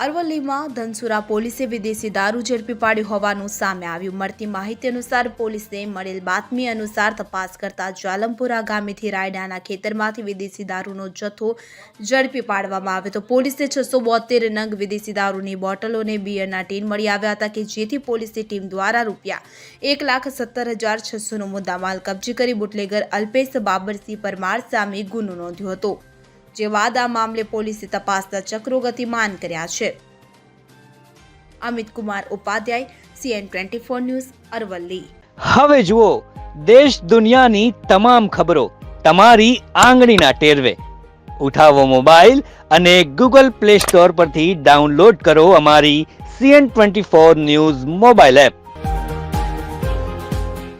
અરવલ્લીમાં ધનસુરા પોલીસે વિદેશી દારૂ ઝડપી પાડ્યો હોવાનું સામે આવ્યું. મળતી માહિતી અનુસાર પોલીસને મળેલ બાતમી અનુસાર તપાસ કરતા જાલમપુરા ગામેથી રાયડાના ખેતરમાંથી વિદેશી દારૂનો જથ્થો ઝડપી પાડવામાં આવ્યો. તો પોલીસે 672 નંગ વિદેશી દારૂની બોટલો અને બિયરના ટીન મળી આવ્યા હતા કે જેથી પોલીસની ટીમ દ્વારા ₹1,70,600નો મુદ્દામાલ કબજે કરી બુટલેગર અલ્પેશ બાબરસિંહ પરમાર સામે ગુનો નોંધ્યો હતો. જે બાદ આ મામલે પોલીસે તપાસના ચક્રો ગતિમાન કર્યા છે. Amit Kumar Upadhyay, CN24 news, Aravalli. હવે જુઓ દેશ દુનિયાની તમામ ખબરો તમારી આંગળીના ટેરવે. ઉઠાવો મોબાઈલ અને Google Play Store પરથી ડાઉનલોડ કરો અમારી CN24 ન્યૂઝ મોબાઈલ એપ.